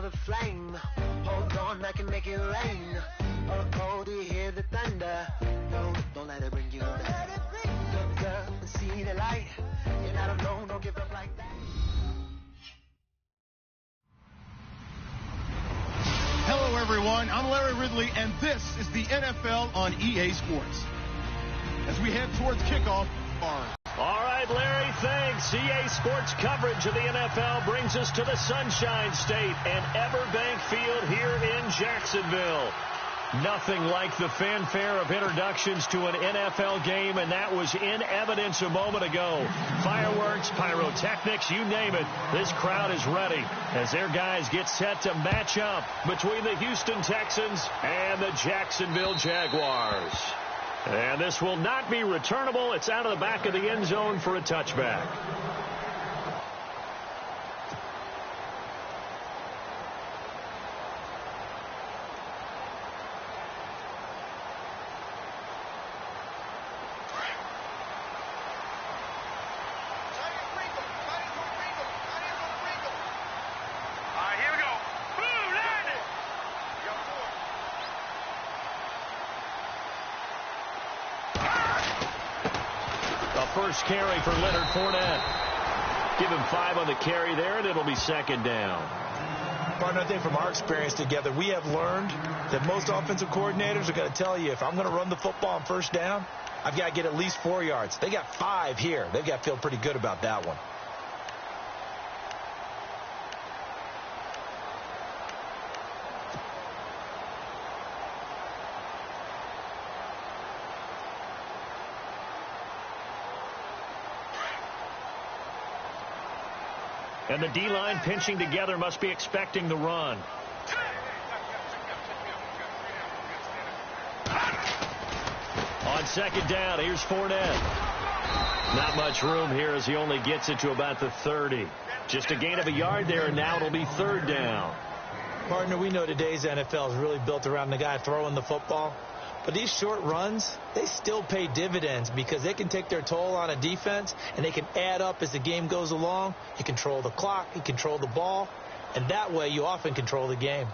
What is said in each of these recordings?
of a flame. Hold on, I can make it rain. Oh, do you hear the thunder? No, don't let it bring you down. Look up and see the light. You're not alone, don't give up like that. Hello, everyone. I'm Larry Ridley, and this is the NFL on EA Sports. As we head towards kickoff, all right, Larry, thanks. EA Sports coverage of the NFL brings us to the Sunshine State and Everbank Field here in Jacksonville. Nothing like the fanfare of introductions to an NFL game, and that was in evidence a moment ago. Fireworks, pyrotechnics, you name it. This crowd is ready as their guys get set to match up between the Houston Texans and the Jacksonville Jaguars. And this will not be returnable. It's out of the back of the end zone for a touchback. First carry for Leonard Fournette. Give him 5 on the carry there, and it'll be second down. Partner, I think from our experience together, we have learned that most offensive coordinators are going to tell you, if I'm going to run the football on first down, I've got to get at least 4 yards. They got 5 here. They've got to feel pretty good about that one. And the D-line pinching together must be expecting the run. On second down, here's Fournette. Not much room here as he only gets it to about the 30. Just a gain of a yard there, and now it'll be third down. Partner, we know today's NFL is really built around the guy throwing the football. But these short runs, they still pay dividends because they can take their toll on a defense, and they can add up as the game goes along. You control the clock, you control the ball, and that way you often control the game.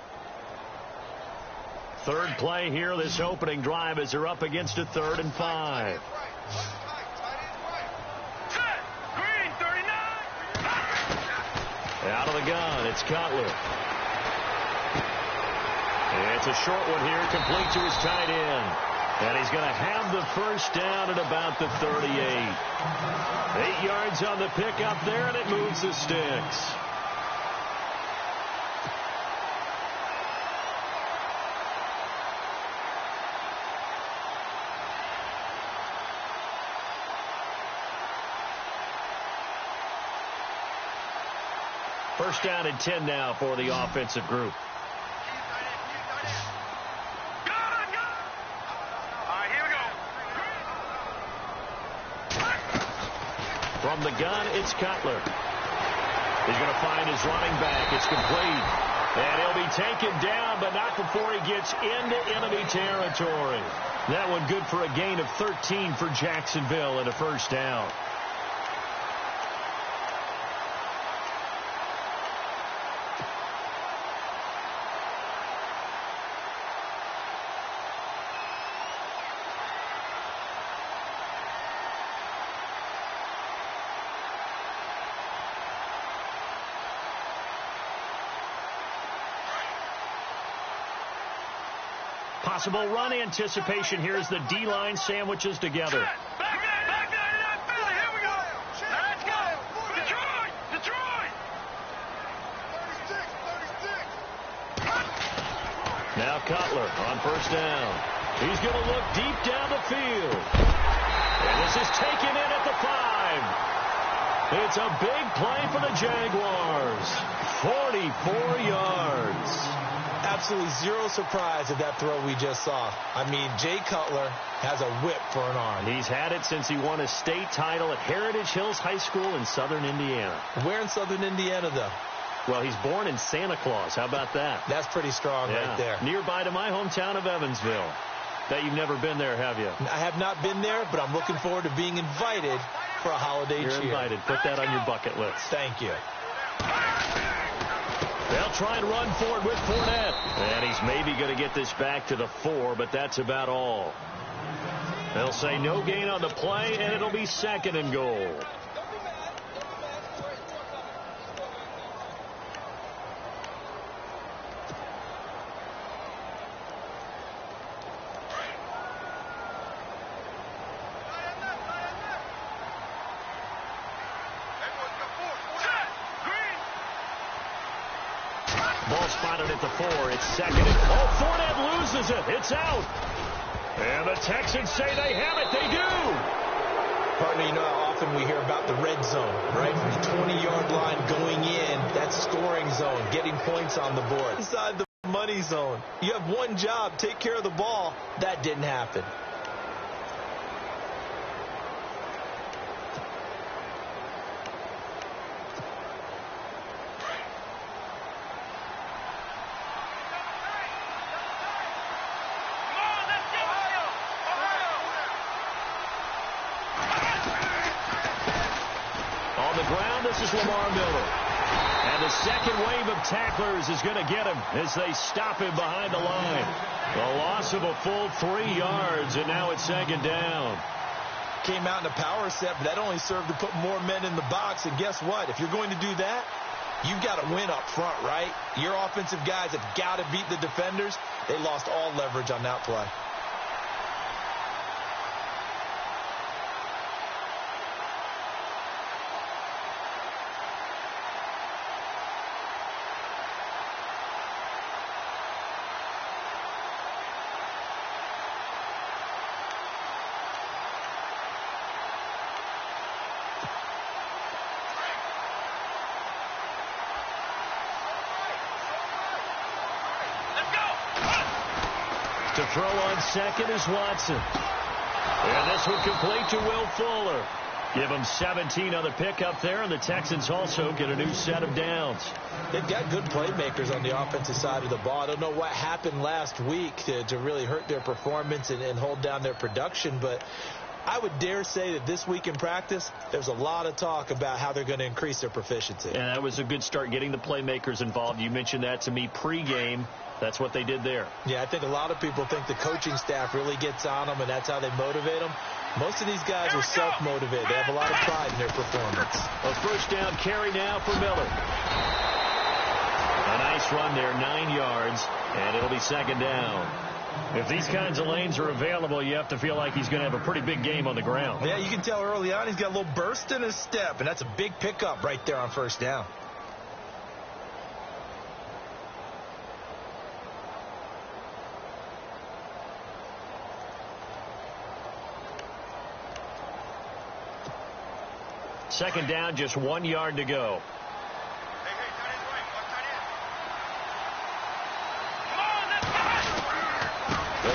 Third play here, this opening drive, as they're up against a 3rd and 5. Out of the gun, it's Cutler. It's a short one here, complete to his tight end. And he's going to have the first down at about the 38. 8 yards on the pickup there, and it moves the sticks. First down and 10 now for the offensive group. From the gun, it's Cutler. He's going to find his running back. It's complete. And he'll be taken down, but not before he gets into enemy territory. That one good for a gain of 13 for Jacksonville and a first down. Possible run anticipation here as the D-line sandwiches together. Back there in that field. Here we go. Let's go. Detroit. 36. Now Cutler on first down. He's going to look deep down the field. And this is taken in at the 5. It's a big play for the Jaguars. 44 yards. Absolutely zero surprise at that throw we just saw. I mean, Jay Cutler has a whip for an arm. He's had it since he won a state title at Heritage Hills High School in southern Indiana. Where in southern Indiana, though? Well, he's born in Santa Claus. How about that? That's pretty strong right there. Nearby to my hometown of Evansville. Bet you've never been there, have you? I have not been there, but I'm looking forward to being invited for a holiday cheer. You're invited. Put that on your bucket list. Thank you. They'll try and run for it with Fournette. And he's maybe going to get this back to the 4, but that's about all. They'll say no gain on the play, and it'll be 2nd and goal. Ball spotted at the 4. It's 2nd and... Oh, Fournette loses it. It's out. And the Texans say they have it. They do. Partner, you know how often we hear about the red zone, right? From the 20-yard line going in, that's scoring zone, getting points on the board. Inside the money zone, you have one job, take care of the ball. That didn't happen. This is Lamar Miller. And the second wave of tacklers is going to get him as they stop him behind the line. A loss of a full 3 yards, and now it's 2nd down. Came out in a power set, but that only served to put more men in the box. And guess what? If you're going to do that, you've got to win up front, right? Your offensive guys have got to beat the defenders. They lost all leverage on that play. To throw on 2nd is Watson. And this one complete to Will Fuller. Give him 17 on the pickup there, and the Texans also get a new set of downs. They've got good playmakers on the offensive side of the ball. I don't know what happened last week to really hurt their performance and hold down their production, but I would dare say that this week in practice, there's a lot of talk about how they're going to increase their proficiency. And that was a good start, getting the playmakers involved. You mentioned that to me pregame. That's what they did there. Yeah, I think a lot of people think the coaching staff really gets on them, and that's how they motivate them. Most of these guys are self-motivated. They have a lot of pride in their performance. A first down carry now for Miller. A nice run there, 9 yards, and it'll be 2nd down. If these kinds of lanes are available, you have to feel like he's going to have a pretty big game on the ground. Yeah, you can tell early on he's got a little burst in his step, and that's a big pickup right there on first down. Second down, just 1 yard to go.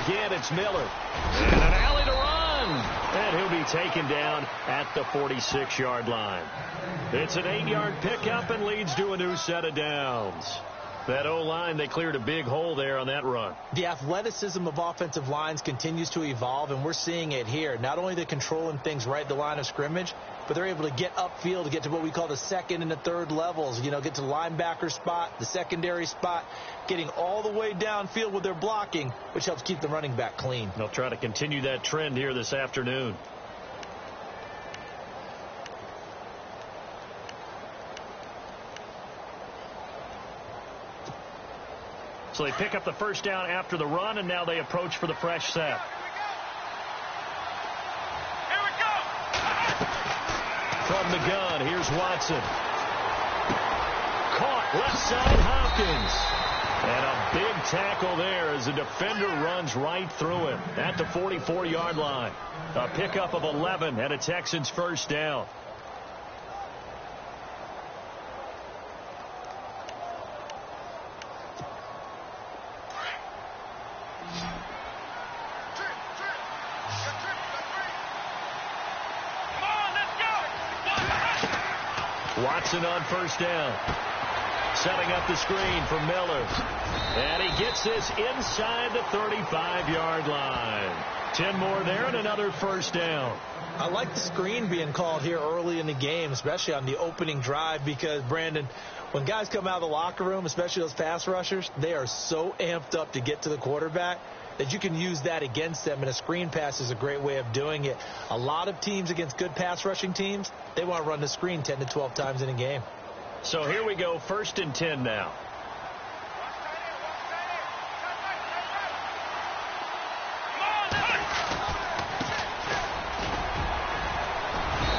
Again, it's Miller. And an alley to run. And he'll be taken down at the 46-yard line. It's an 8-yard pickup and leads to a new set of downs. That O-line, they cleared a big hole there on that run. The athleticism of offensive lines continues to evolve, and we're seeing it here. Not only they're controlling things right at the line of scrimmage, but they're able to get upfield to get to what we call the 2nd and the 3rd levels. You know, get to the linebacker spot, the secondary spot, getting all the way downfield with their blocking, which helps keep the running back clean. They'll try to continue that trend here this afternoon. So they pick up the first down after the run, and now they approach for the fresh set. Here we go. From the gun, here's Watson. Caught left side, Hopkins. And a big tackle there as the defender runs right through him at the 44-yard line. A pickup of 11 and a Texans first down. Watson on first down. Setting up the screen for Miller. And he gets this inside the 35-yard line. 10 more there and another first down. I like the screen being called here early in the game, especially on the opening drive, because, Brandon, When guys come out of the locker room, especially those pass rushers, they are so amped up to get to the quarterback that you can use that against them, and a screen pass is a great way of doing it. A lot of teams against good pass rushing teams, they want to run the screen 10 to 12 times in a game. So here we go, 1st and 10 now.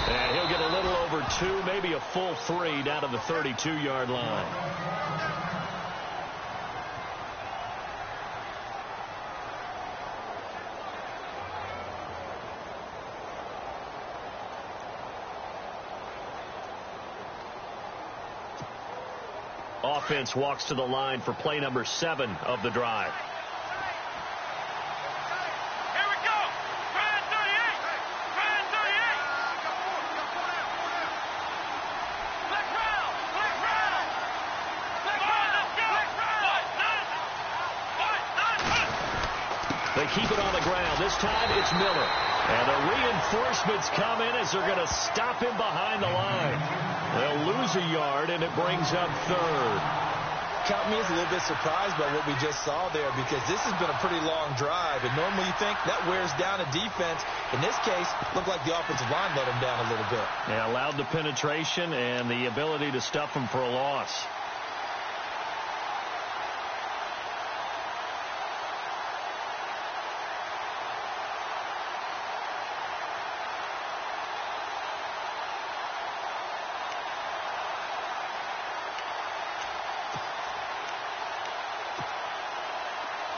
And he'll get a little over 2, maybe a full 3 down to the 32-yard line. Offense walks to the line for play number 7 of the drive. Here we go. Brad 38. Brad 38. Black round. Black round. Black round. Let's go. They keep it on the ground. This time it's Miller. And the reinforcements come in as they're going to stop him behind the line. They'll lose a yard, and it brings up 3rd. Count me as a little bit surprised by what we just saw there, because this has been a pretty long drive, and normally you think that wears down a defense. In this case, it looked like the offensive line let him down a little bit. Yeah, allowed the penetration and the ability to stuff him for a loss.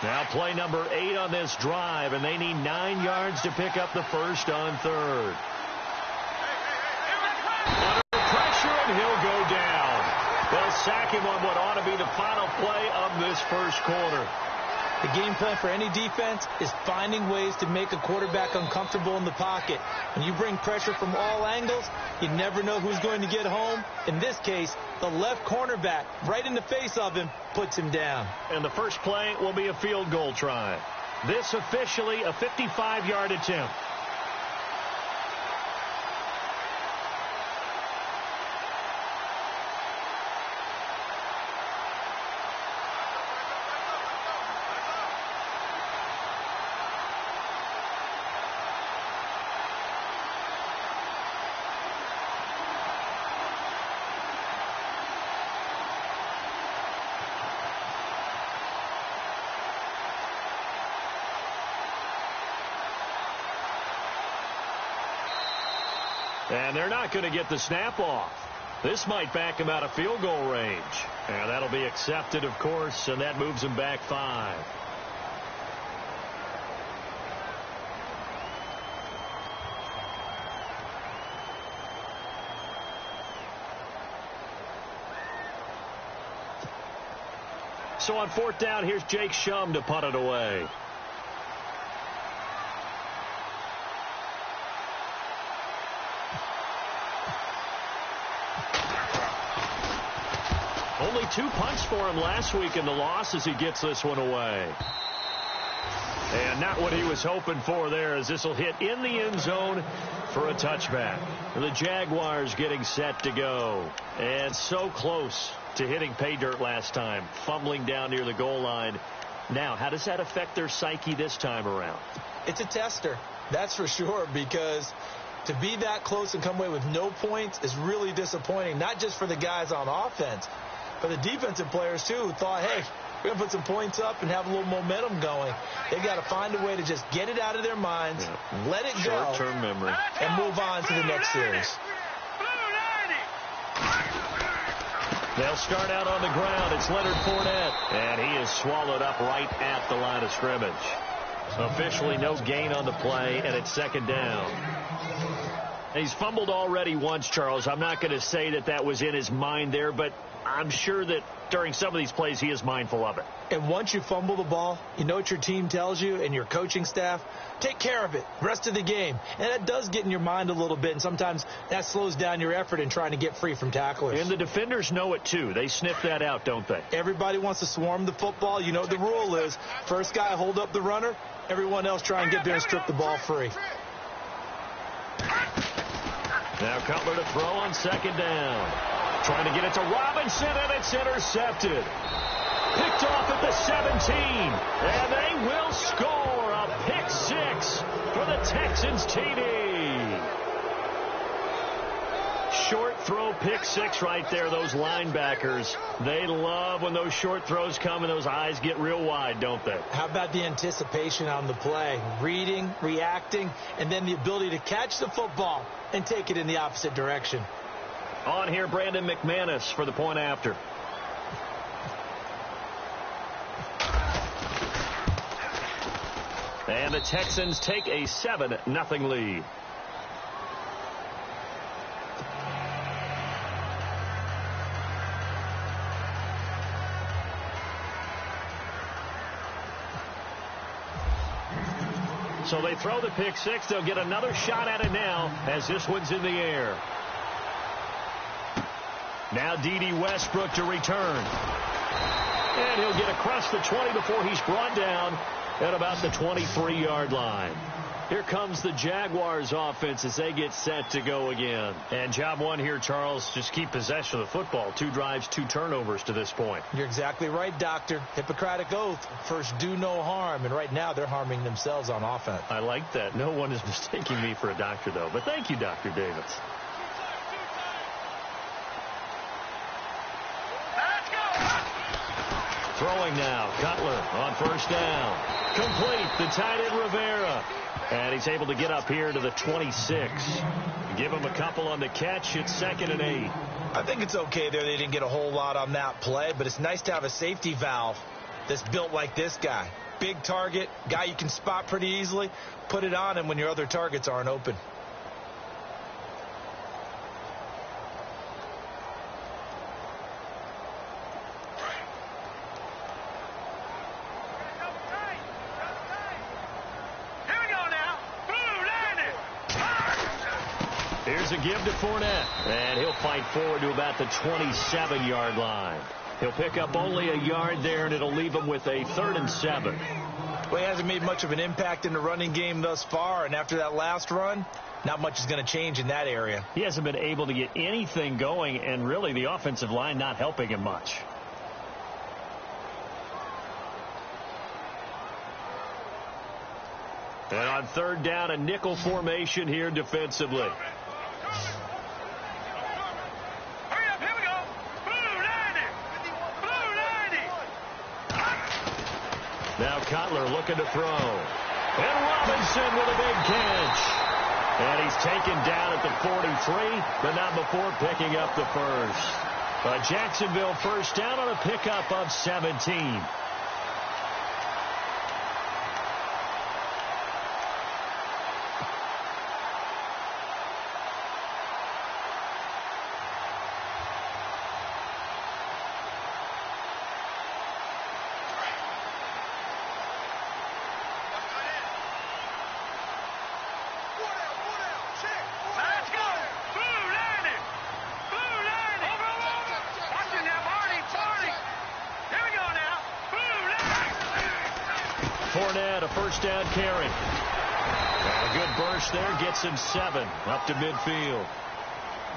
Now play number 8 on this drive, and they need 9 yards to pick up the first on 3rd. Under pressure, and he'll go down. They'll sack him on what ought to be the final play of this first quarter. The game plan for any defense is finding ways to make a quarterback uncomfortable in the pocket. When you bring pressure from all angles, you never know who's going to get home. In this case, the left cornerback, right in the face of him, puts him down. And the first play will be a field goal try. This officially a 55-yard attempt. And they're not going to get the snap off. This might back him out of field goal range. And that'll be accepted, of course, and that moves him back 5. So on 4th down, here's Jake Shum to punt it away. Only 2 punts for him last week in the loss as he gets this one away. And not what he was hoping for there, as this will hit in the end zone for a touchback. The Jaguars getting set to go. And so close to hitting pay dirt last time, fumbling down near the goal line. Now, how does that affect their psyche this time around? It's a tester, that's for sure, because to be that close and come away with no points is really disappointing, not just for the guys on offense, but the defensive players, too, who thought, hey, we're going to put some points up and have a little momentum going. They've got to find a way to just get it out of their minds, let it go, short-term memory, and move on to the next series. They'll start out on the ground. It's Leonard Fournette, and he is swallowed up right at the line of scrimmage. Officially no gain on the play, and it's 2nd down. He's fumbled already once, Charles. I'm not going to say that that was in his mind there, but I'm sure that during some of these plays he is mindful of it. And once you fumble the ball, you know what your team tells you and your coaching staff? Take care of it rest of the game. And that does get in your mind a little bit, and sometimes that slows down your effort in trying to get free from tacklers. And the defenders know it, too. They sniff that out, don't they? Everybody wants to swarm the football. You know what the rule is. First guy hold up the runner. Everyone else try and get there and strip the ball free. Now Cutler to throw on 2nd down. Trying to get it to Robinson, and it's intercepted. Picked off at the 17, and they will score a pick six for the Texans TD. Short throw pick six right there. Those linebackers, they love when those short throws come and those eyes get real wide, don't they? How about the anticipation on the play? Reading, reacting, and then the ability to catch the football and take it in the opposite direction. On here, Brandon McManus for the point after. And the Texans take a 7-0 lead. So they throw the pick six. They'll get another shot at it now as this one's in the air. Now D.D. Westbrook to return. And he'll get across the 20 before he's brought down at about the 23-yard line. Here comes the Jaguars offense as they get set to go again. And job one here, Charles, just keep possession of the football. 2 drives, 2 turnovers to this point. You're exactly right, Doctor. Hippocratic oath. First, do no harm. And right now, they're harming themselves on offense. I like that. No one is mistaking me for a doctor, though. But thank you, Dr. Davis. Throwing now. Cutler on first down. Complete. The tight end Rivera. And he's able to get up here to the 26. Give him a couple on the catch. It's 2nd and 8. I think it's okay there. They didn't get a whole lot on that play, but it's nice to have a safety valve that's built like this guy. Big target, guy you can spot pretty easily. Put it on him when your other targets aren't open. Here's a give to Fournette, and he'll fight forward to about the 27-yard line. He'll pick up only a yard there, and it'll leave him with a 3rd and 7. Well, he hasn't made much of an impact in the running game thus far, and after that last run, not much is going to change in that area. He hasn't been able to get anything going, and really the offensive line not helping him much. And on 3rd down, a nickel formation here defensively. Now Cutler looking to throw. And Robinson with a big catch. And he's taken down at the 43, but not before picking up the first. A Jacksonville first down on a pickup of 17. Fournette, a first down carry. And a good burst there gets him 7 up to midfield.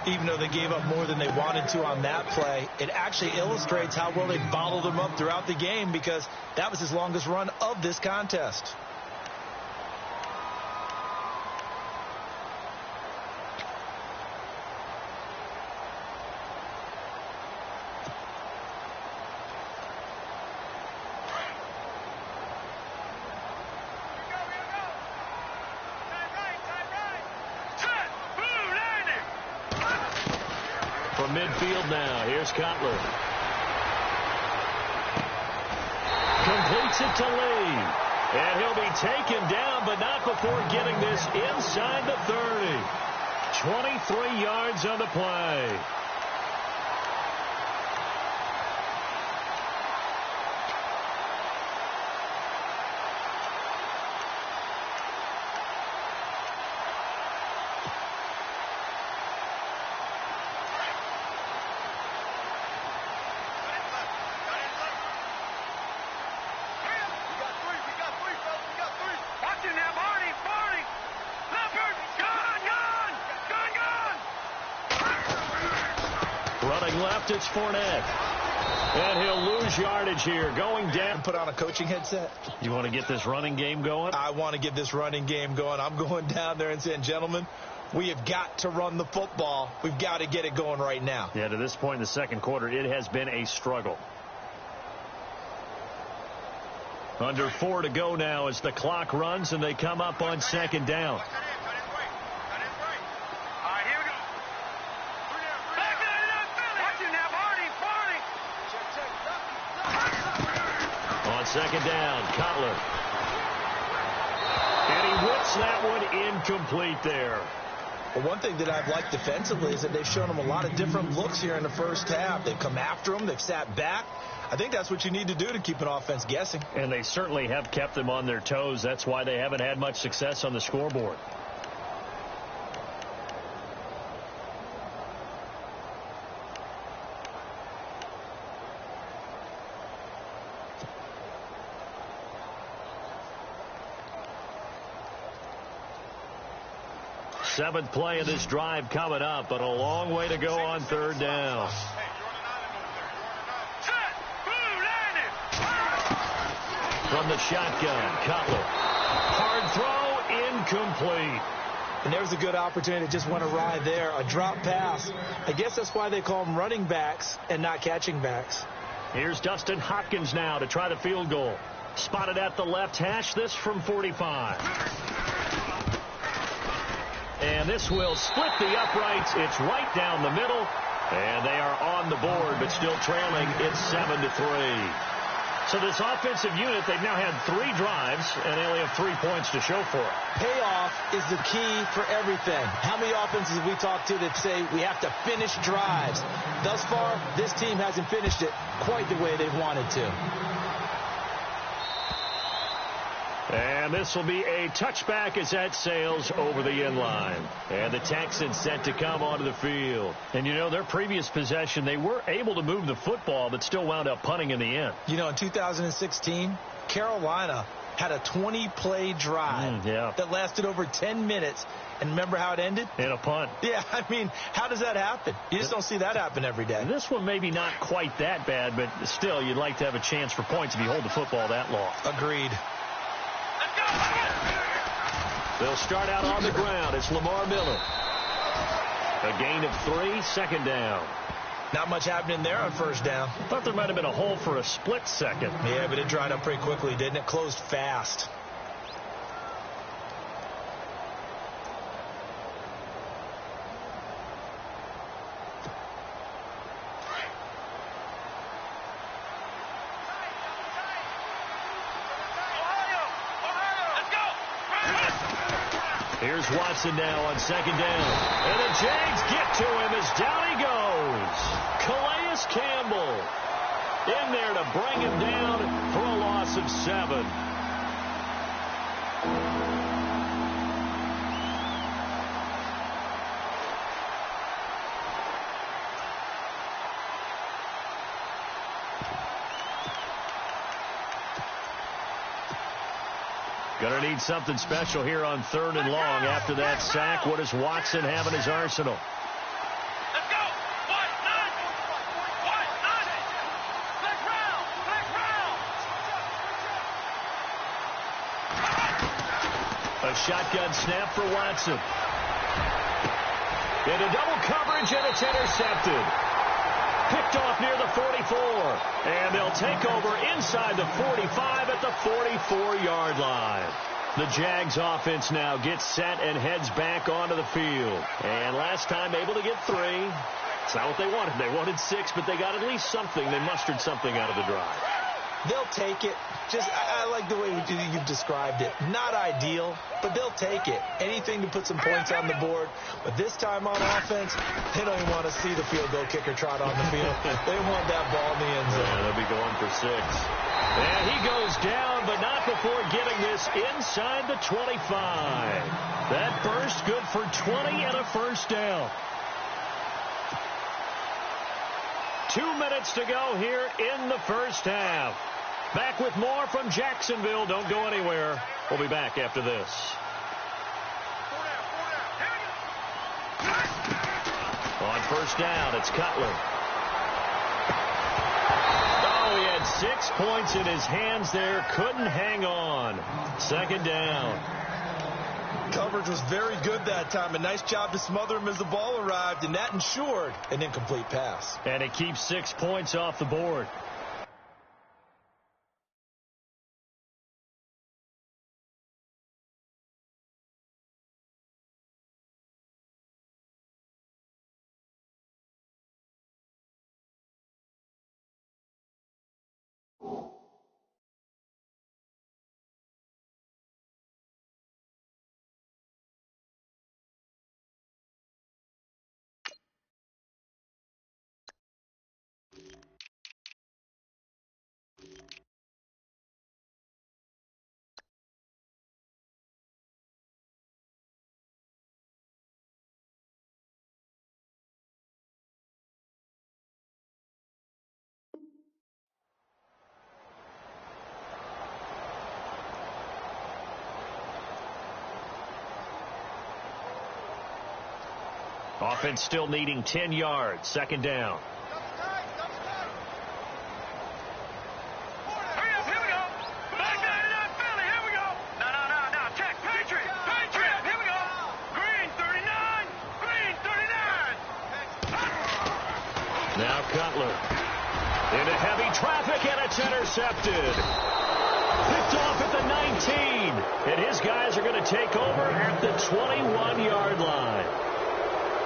Even though they gave up more than they wanted to on that play, it actually illustrates how well they bottled him up throughout the game, because that was his longest run of this contest. From midfield now, here's Cutler. Completes it to Lee. And he'll be taken down, but not before getting this inside the 30. 23 yards on the play. left, it's Fournette. And he'll lose yardage here. Going down. Put on a coaching headset. You want to get this running game going? I want to get this running game going. I'm going down there and saying, gentlemen, we have got to run the football. We've got to get it going right now. Yeah, to this point in the second quarter, it has been a struggle. Under 4 to go now as the clock runs and they come up on second down. On second down, Cutler. And he whips that one incomplete there. Well, one thing that I've liked defensively is that they've shown them a lot of different looks here in the first half. They've come after them. They've sat back. I think that's what you need to do to keep an offense guessing. And they certainly have kept them on their toes. That's why they haven't had much success on the scoreboard. Seventh play of this drive coming up, but a long way to go on third down. From the shotgun, Cutler. Hard throw, incomplete. And there's a good opportunity to just went awry there. A drop pass. I guess that's why they call them running backs and not catching backs. Here's Dustin Hopkins now to try the field goal. Spotted at the left hash, this from 45. And this will split the uprights. It's right down the middle. And they are on the board, but still trailing. It's 7-3. So this offensive unit, they've now had 3 drives, and they only have 3 points to show for it. Payoff is the key for everything. How many offenses have we talked to that say we have to finish drives? Thus far, this team hasn't finished it quite the way they've wanted to. And this will be a touchback as that sails over the end line. And the Texans set to come onto the field. And, you know, their previous possession, they were able to move the football, but still wound up punting in the end. You know, in 2016, Carolina had a 20-play drive that lasted over 10 minutes. And remember how it ended? In a punt. Yeah, I mean, how does that happen? You just don't see that happen every day. This one maybe not quite that bad, but still, you'd like to have a chance for points if you hold the football that long. Agreed. They'll start out on the ground. It's Lamar Miller. A gain of 3, second down. Not much happening there on first down. Thought there might have been a hole for a split second. Yeah, but it dried up pretty quickly, didn't it? Closed fast. Here's Watson now on second down. And the Jags get to him as down he goes. Calais Campbell in there to bring him down for a loss of 7. Going to need something special here on 3rd and long after that sack. What does Watson have in his arsenal? Let's go. Black round. A shotgun snap for Watson. Into double coverage, and it's intercepted. Picked off near the 44. And they'll take over inside the 45 at the 44-yard line. The Jags offense now gets set and heads back onto the field. And last time able to get 3. It's not what they wanted. They wanted 6, but they got at least something. They mustered something out of the drive. They'll take it. I like the way you've described it. Not ideal, but they'll take it. Anything to put some points on the board. But this time on offense, they don't even want to see the field goal kicker trot on the field. They want that ball in the end zone. Yeah, they'll be going for 6. And he goes down, but not before getting this inside the 25. That burst good for 20 and a first down. 2 minutes to go here in the first half. Back with more from Jacksonville. Don't go anywhere. We'll be back after this. On first down, it's Cutler. 6 points in his hands there. Couldn't hang on. Second down. Coverage was very good that time. A nice job to smother him as the ball arrived, and that ensured an incomplete pass. And it keeps 6 points off the board. Offense still needing 10 yards. Second down. Hurry up, here we go. Back down to that Philly, here we go. No. Check, Patriot. Here we go. Green, 39. Green, 39. Now Cutler. Into heavy traffic, and it's intercepted. Picked off at the 19. And his guys are going to take over at the 21-yard line.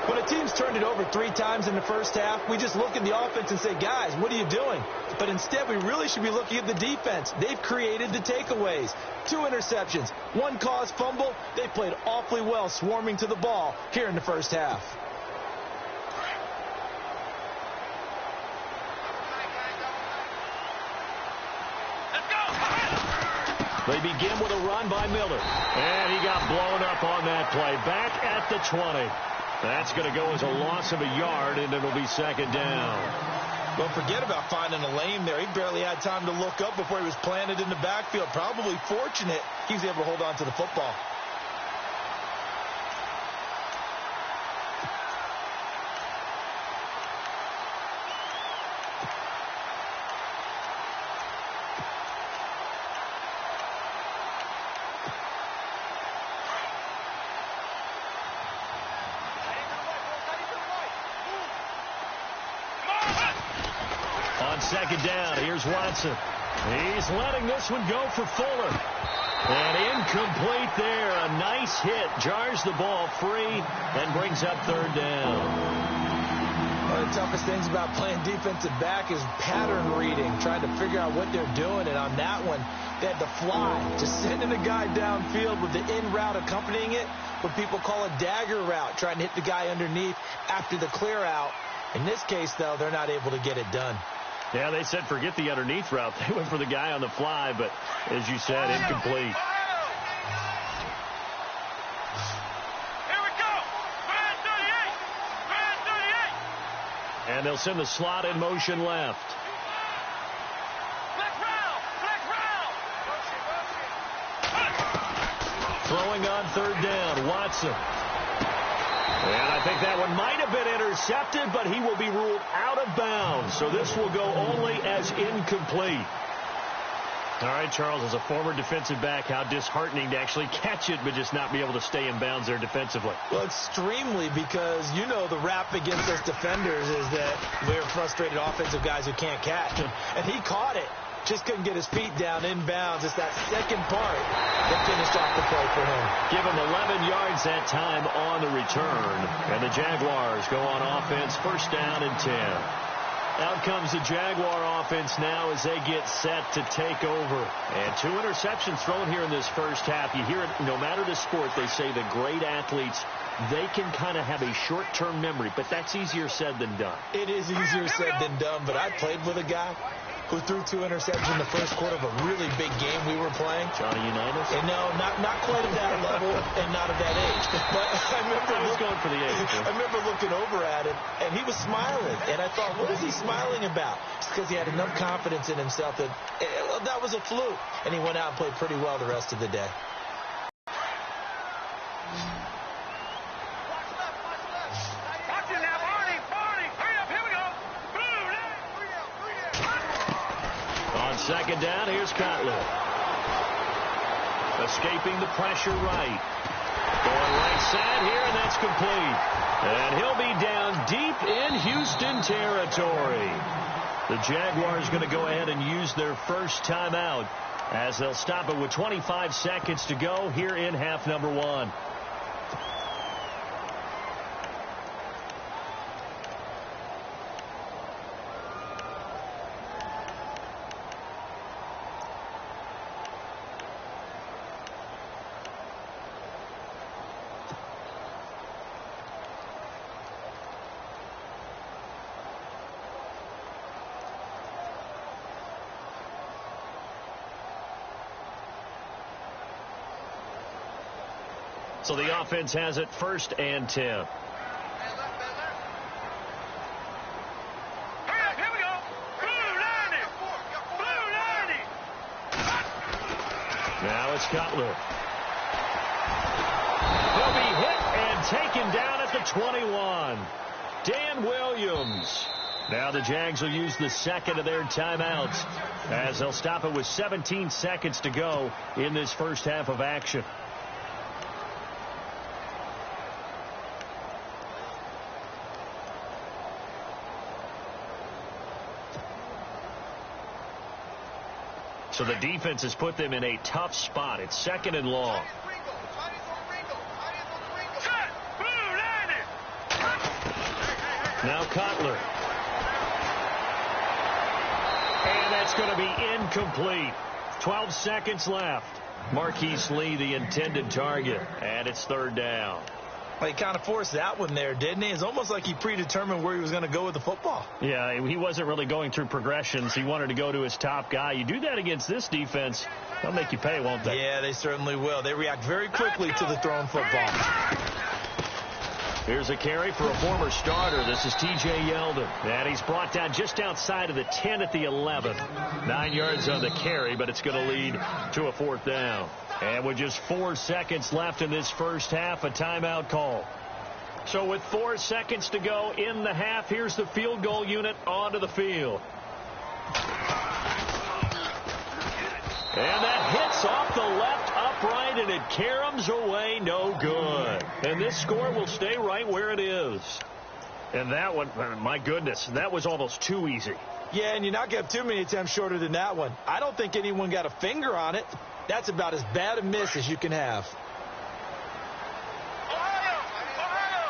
When a team's turned it over 3 times in the first half, we just look at the offense and say, guys, what are you doing? But instead, we really should be looking at the defense. They've created the takeaways. 2 interceptions, 1 caused fumble. They played awfully well swarming to the ball here in the first half. They begin with a run by Miller. And he got blown up on that play. Back at the 20. That's going to go as a loss of a yard, and it'll be second down. Don't forget about finding a lane there. He barely had time to look up before he was planted in the backfield. Probably fortunate he was able to hold on to the football. Second down. Here's Watson. He's letting this one go for Fuller. And incomplete there. A nice hit. Jars the ball free and brings up third down. One of the toughest things about playing defensive back is pattern reading, trying to figure out what they're doing. And on that one, they had to fly, just sending a guy downfield with the in route accompanying it, what people call a dagger route, trying to hit the guy underneath after the clear out. In this case, though, they're not able to get it done. Yeah, they said forget the underneath route. They went for the guy on the fly, but as you said, incomplete. Here we go. Brad 38. Brad 38. And they'll send the slot in motion left. Black round. Throwing on third down, Watson. And I think that one might have been intercepted, but he will be ruled out of bounds. So this will go only as incomplete. All right, Charles, as a former defensive back, how disheartening to actually catch it, but just not be able to stay in bounds there defensively. Well, extremely, because you know the rap against us defenders is that we're frustrated offensive guys who can't catch. And he caught it. Just couldn't get his feet down in bounds. It's that second part that finished off the play for him. Give him 11 yards that time on the return. And the Jaguars go on offense, first down and 10. Out comes the Jaguar offense now as they get set to take over. And 2 interceptions thrown here in this first half. You hear it, no matter the sport, they say the great athletes, they can kind of have a short-term memory, but that's easier said than done. It is easier said than done, but I played with a guy who threw 2 interceptions in the first quarter of a really big game we were playing. Johnny Unitas? And no, not quite at that level and not at that age. But I remember going for the age. I remember looking over at him, and he was smiling. And I thought, what is he smiling about? Just because he had enough confidence in himself that that was a fluke. And he went out and played pretty well the rest of the day. Second down, here's Cutler. Escaping the pressure right. Going right side here, and that's complete. And he'll be down deep in Houston territory. The Jaguars going to go ahead and use their first timeout as they'll stop it with 25 seconds to go here in half number 1. So the offense has it 1st and 10. Here we go. Blue 90. Blue 90. Now it's Cutler. He'll be hit and taken down at the 21. Dan Williams. Now the Jags will use the second of their timeouts as they'll stop it with 17 seconds to go in this first half of action. So the defense has put them in a tough spot. It's 2nd and long. Now Cutler. And that's going to be incomplete. 12 seconds left. Marquise Lee, the intended target. And it's 3rd down. Well, he kind of forced that one there, didn't he? It's almost like he predetermined where he was going to go with the football. Yeah, he wasn't really going through progressions. He wanted to go to his top guy. You do that against this defense, they'll make you pay, won't they? Yeah, they certainly will. They react very quickly to the thrown football. Here's a carry for a former starter. This is T.J. Yeldon. And he's brought down just outside of the 10 at the 11. 9 yards on the carry, but it's going to lead to a 4th down. And with just 4 seconds left in this first half, a timeout call. So with 4 seconds to go in the half, here's the field goal unit onto the field. And that hits off the left upright, and it caroms away no good. And this score will stay right where it is. And that one, my goodness, that was almost too easy. Yeah, and you're not going to have too many attempts shorter than that one. I don't think anyone got a finger on it. That's about as bad a miss as you can have. Ohio! Ohio!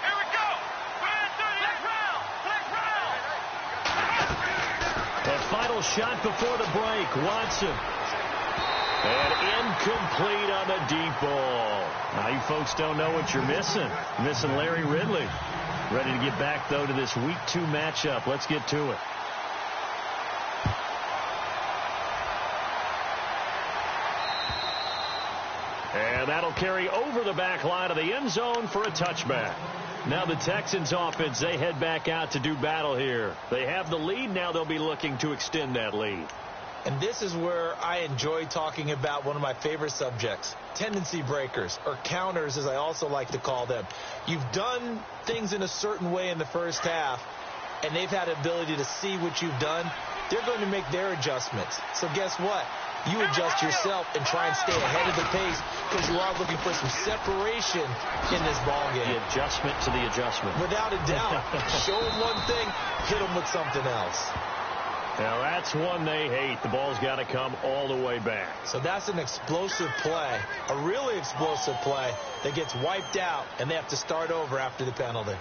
Here we go! Black round! A final shot before the break. Watson. And incomplete on the deep ball. Now you folks don't know what you're missing. Missing Larry Ridley. Ready to get back, though, to this Week 2 matchup. Let's get to it. And that'll carry over the back line of the end zone for a touchback. Now the Texans offense, they head back out to do battle here. They have the lead. Now they'll be looking to extend that lead. And this is where I enjoy talking about one of my favorite subjects, tendency breakers, or counters as I also like to call them. You've done things in a certain way in the first half, and they've had the ability to see what you've done. They're going to make their adjustments. So guess what? You adjust yourself and try and stay ahead of the pace because you are looking for some separation in this ballgame. The adjustment to the adjustment. Without a doubt. Show them one thing, hit them with something else. Now that's one they hate. The ball's got to come all the way back. So that's an explosive play, a really explosive play that gets wiped out, and they have to start over after the penalty.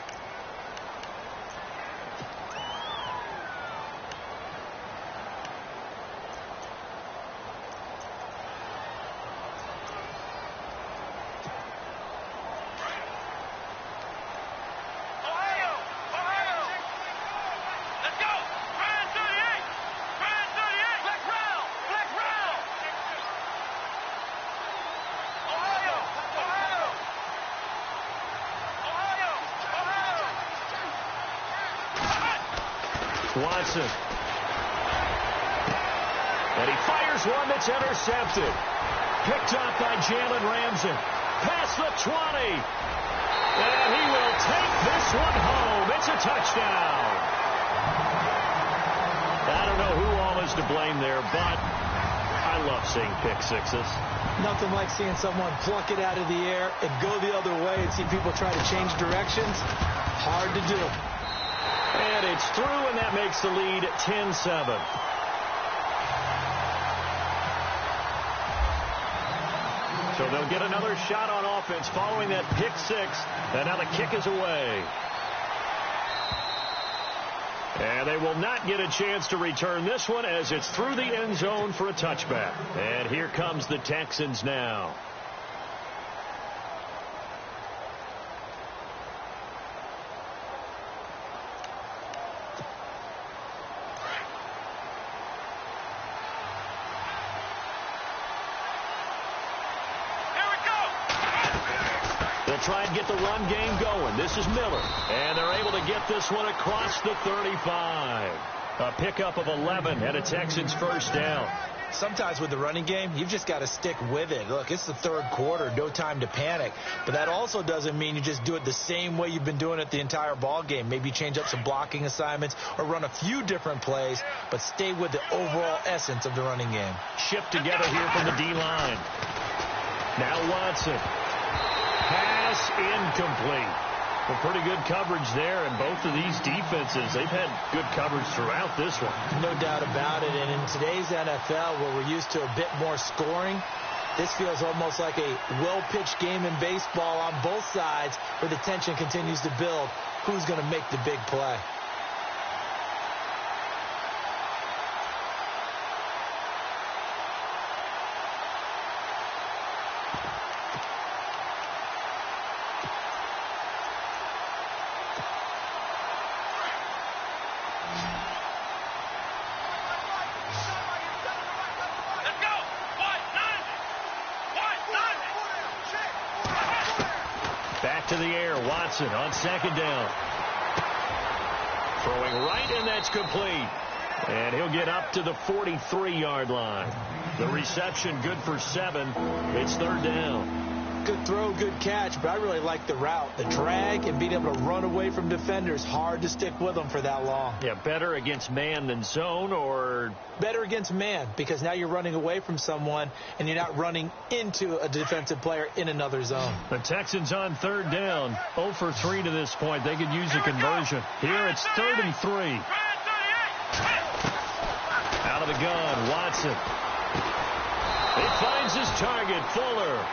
Watson. And he fires one that's intercepted. Picked up by Jalen Ramsey. Past the 20. And he will take this one home. It's a touchdown. I don't know who all was to blame there, but I love seeing pick sixes. Nothing like seeing someone pluck it out of the air and go the other way and see people try to change directions. Hard to do. And it's through, and that makes the lead 10-7. So they'll get another shot on offense following that pick six. And now the kick is away. And they will not get a chance to return this one as it's through the end zone for a touchback. And here comes the Texans now. Try and get the run game going. This is Miller. And they're able to get this one across the 35. A pickup of 11 and a Texans first down. Sometimes with the running game, you've just got to stick with it. Look, it's the third quarter, no time to panic. But that also doesn't mean you just do it the same way you've been doing it the entire ball game. Maybe change up some blocking assignments or run a few different plays, but stay with the overall essence of the running game. Shift together here from the D-line. Now Watson. Pass incomplete. Well, pretty good coverage there, and both of these defenses, they've had good coverage throughout this one. No doubt about it, and in today's NFL, where we're used to a bit more scoring, this feels almost like a well-pitched game in baseball on both sides, where the tension continues to build. Who's going to make the big play? To the air, Watson on second down. Throwing right, and that's complete. And he'll get up to the 43-yard line. The reception good for 7. It's third down. Good throw, good catch, but I really like the route. The drag and being able to run away from defenders, hard to stick with them for that long. Yeah, better against man than zone, or? Better against man, because now you're running away from someone and you're not running into a defensive player in another zone. The Texans on third down, 0 for 3 to this point. They could use a conversion. Here it's 3rd and 3. Out of the gun, Watson. He finds his target, Fuller.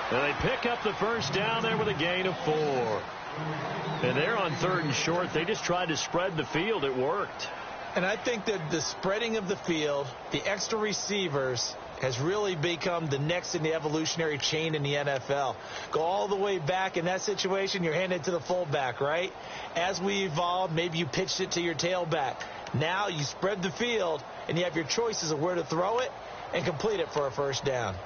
And they pick up the first down there with a gain of 4. And they're on 3rd and short. They just tried to spread the field. It worked. And I think that the spreading of the field, the extra receivers, has really become the next in the evolutionary chain in the NFL. Go all the way back in that situation, you're handed to the fullback, right? As we evolved, maybe you pitched it to your tailback. Now you spread the field, and you have your choices of where to throw it and complete it for a first down.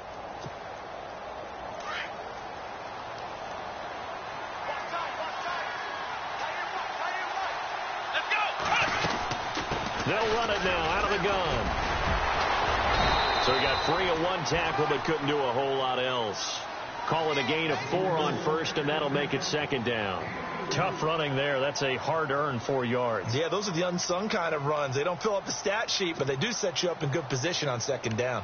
They'll run it now out of the gun. So he got free of 1 tackle but couldn't do a whole lot else. Call it a gain of 4 on first, and that'll make it second down. Tough running there. That's a hard-earned 4 yards. Yeah, those are the unsung kind of runs. They don't fill up the stat sheet, but they do set you up in good position on second down.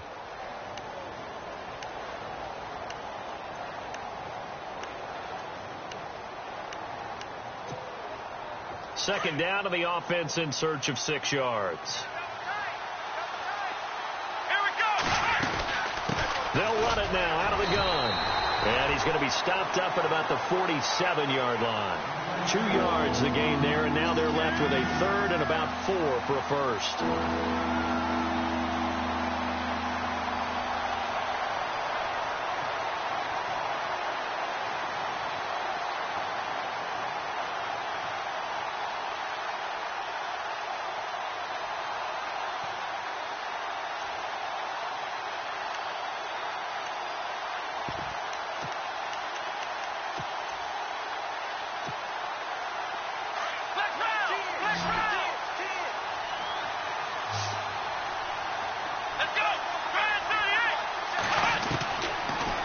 Second down to the offense in search of 6 yards. Here we go. They'll run it now out of the gun. And he's going to be stopped up at about the 47-yard line. 2 yards the gain there, and now they're left with a 3rd and about 4 for a first.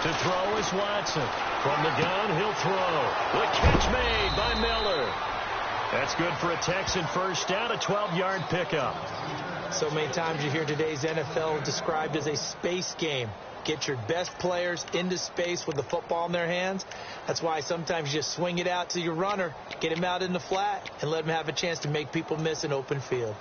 To throw is Watson. From the gun, he'll throw. The catch made by Miller. That's good for a Texan first down, a 12-yard pickup. So many times you hear today's NFL described as a space game. Get your best players into space with the football in their hands. That's why sometimes you just swing it out to your runner, get him out in the flat, and let him have a chance to make people miss an open field.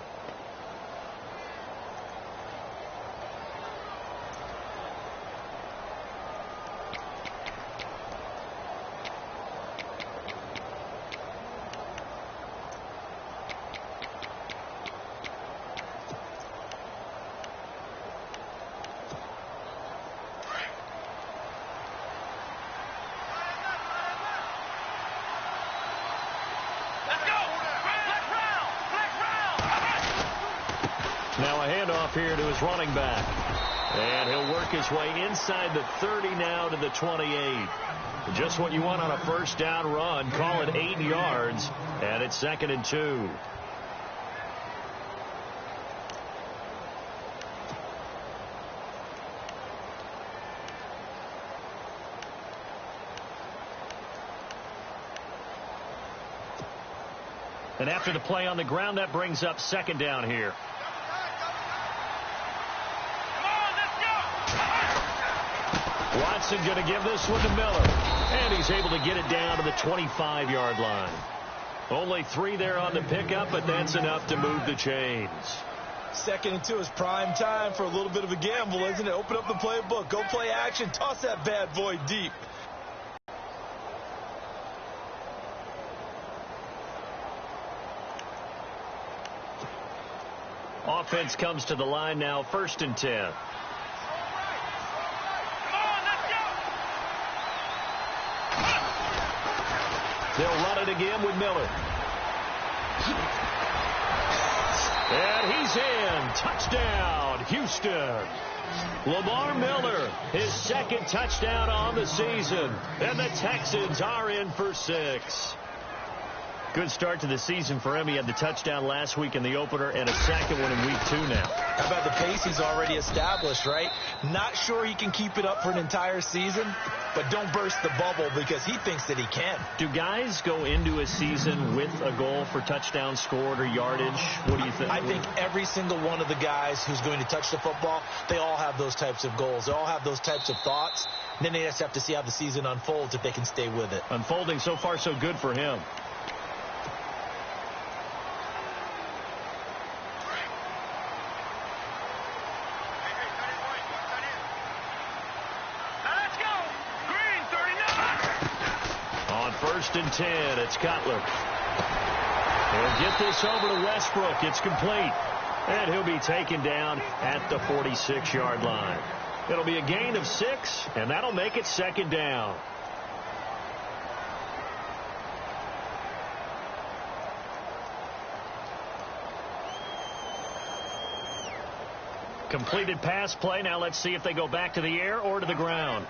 Now a handoff here to his running back. And he'll work his way inside the 30 now to the 28. Just what you want on a first down run. Call it 8 yards. And it's 2nd and 2. And after the play on the ground, that brings up 2nd down here. Watson going to give this one to Miller. And he's able to get it down to the 25-yard line. Only 3 there on the pickup, but that's enough to move the chains. 2nd and 2 is prime time for a little bit of a gamble, isn't it? Open up the playbook. Go play action. Toss that bad boy deep. Offense comes to the line now, 1st and 10. They'll run it again with Miller. And he's in. Touchdown, Houston. Lamar Miller, his 2nd touchdown on the season. And the Texans are in for 6. Good start to the season for him. He had the touchdown last week in the opener and a 2nd one in week 2 now. How about the pace he's already established, right? Not sure he can keep it up for an entire season, but don't burst the bubble because he thinks that he can. Do guys go into a season with a goal for touchdown scored or yardage? What do you think? I think every single one of the guys who's going to touch the football, they all have those types of goals. They all have those types of thoughts. And then they just have to see how the season unfolds if they can stay with it. Unfolding so far so good for him. First and 10, it's Cutler. He'll get this over to Westbrook. It's complete. And he'll be taken down at the 46-yard line. It'll be a gain of 6, and that'll make it 2nd down. Completed pass play. Now let's see if they go back to the air or to the ground.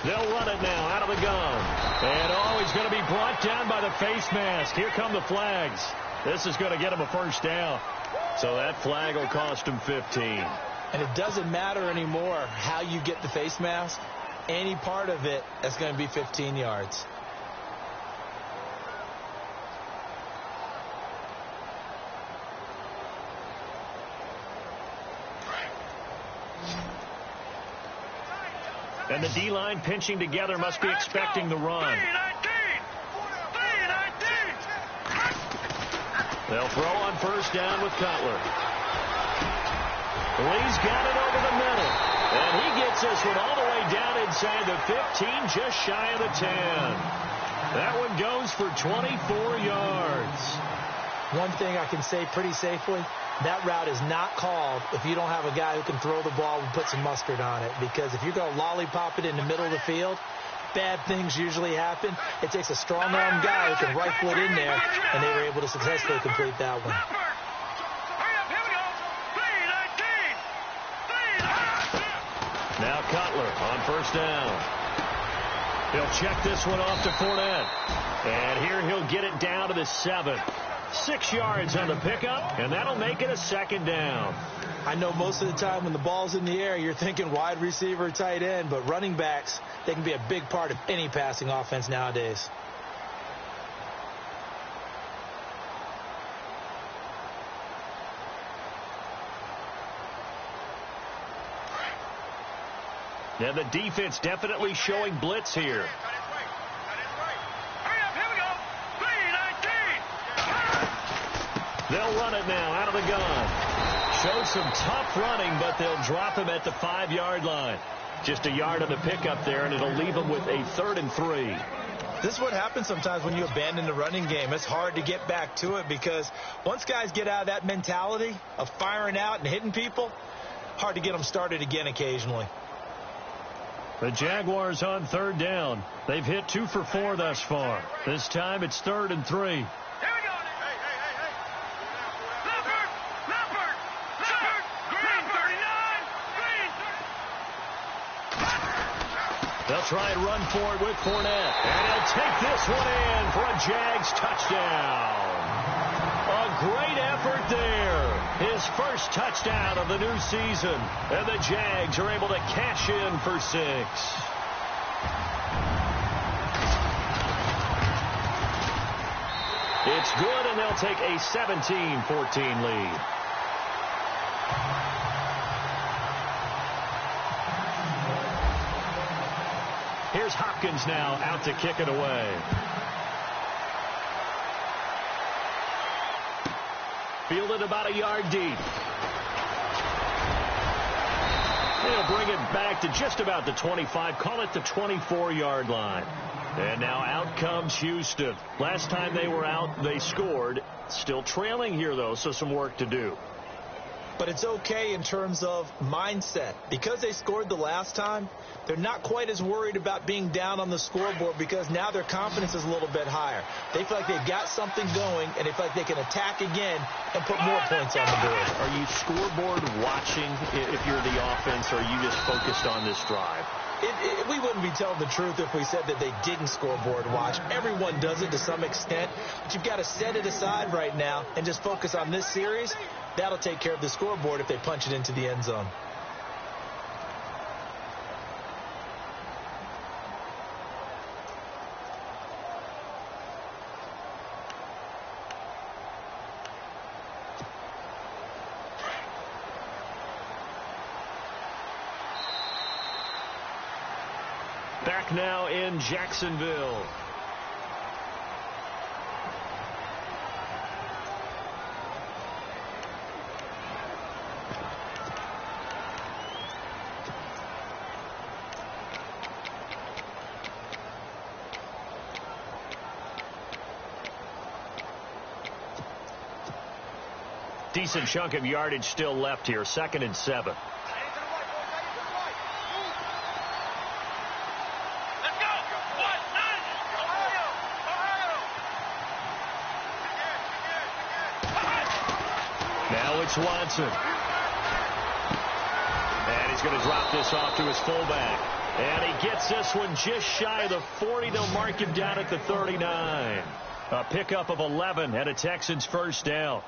They'll run it now out of the gun. And he's going to be brought down by the face mask. Here come the flags. This is going to get him a 1st down. So that flag will cost him 15. And it doesn't matter anymore how you get the face mask. Any part of it, that's going to be 15 yards. And the D-line pinching together must be expecting the run. They'll throw on 1st down with Cutler. Lee's got it over the middle. And he gets this one all the way down inside the 15, just shy of the 10. That one goes for 24 yards. One thing I can say pretty safely, that route is not called if you don't have a guy who can throw the ball and put some mustard on it. Because if you're going to lollipop it in the middle of the field, bad things usually happen. It takes a strong-arm guy who can rifle it in there, and they were able to successfully complete that one. Now Cutler on 1st down. He'll check this one off to Fournette. And here he'll get it down to the 7. 6 yards on the pickup, and that'll make it a 2nd down. I know most of the time when the ball's in the air, you're thinking wide receiver, tight end, but running backs, they can be a big part of any passing offense nowadays. And the defense definitely showing blitz here. Hurry up, here we go. 3-19. They'll run it now out of the gun. Showed some tough running, but they'll drop him at the 5-yard line. Just a yard on the pickup there, and it'll leave them with a 3rd and 3. This is what happens sometimes when you abandon the running game. It's hard to get back to it because once guys get out of that mentality of firing out and hitting people, hard to get them started again occasionally. The Jaguars on 3rd down. They've hit 2 for 4 thus far. This time it's 3rd and 3. Here we go. Leopard. Green 39. Green. They'll try and run for it with Fournette. And he'll take this one in for a Jags touchdown. A great effort there. His first touchdown of the new season. And the Jags are able to cash in for 6. It's good, and they'll take a 17-14 lead. Here's Hopkins now out to kick it away. Fielded about a yard deep. They'll bring it back to just about the 25. Call it the 24-yard line. And now out comes Houston. Last time they were out, they scored. Still trailing here, though, so some work to do. But it's okay in terms of mindset. Because they scored the last time, they're not quite as worried about being down on the scoreboard because now their confidence is a little bit higher. They feel like they've got something going, and they feel like they can attack again and put more points on the board. Are you scoreboard watching if you're the offense, or are you just focused on this drive? We wouldn't be telling the truth if we said that they didn't scoreboard watch. Everyone does it to some extent, but you've got to set it aside right now and just focus on this series. That'll take care of the scoreboard if they punch it into the end zone. Back now in Jacksonville. Decent chunk of yardage still left here. 2nd and 7. Now it's Watson. And he's going to drop this off to his fullback. And he gets this one just shy of the 40. They'll mark him down at the 39. A pickup of 11 and a Texans first down.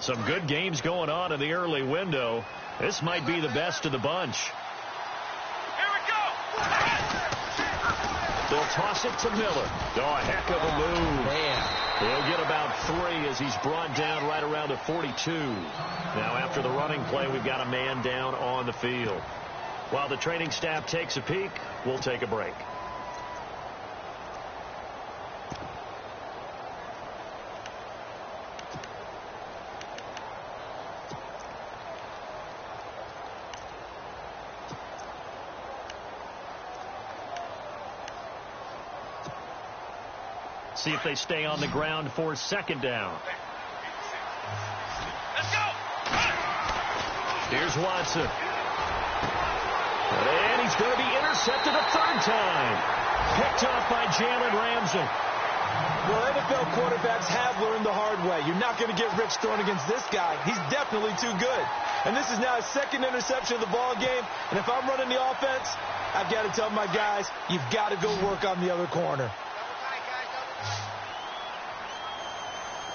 Some good games going on in the early window. This might be the best of the bunch. Here we go. They'll toss it to Miller. Oh, a heck of a move. Man. He'll get about 3 as he's brought down right around the 42. Now, after the running play, we've got a man down on the field. While the training staff takes a peek, we'll take a break. See if they stay on the ground for 2nd down. Let's go. Here's Watson. And he's going to be intercepted a 3rd time. Picked off by Jalen Ramsey. Well, NFL quarterbacks have learned the hard way. You're not going to get rich throwing against this guy. He's definitely too good. And this is now his 2nd interception of the ball game. And if I'm running the offense, I've got to tell my guys, you've got to go work on the other corner.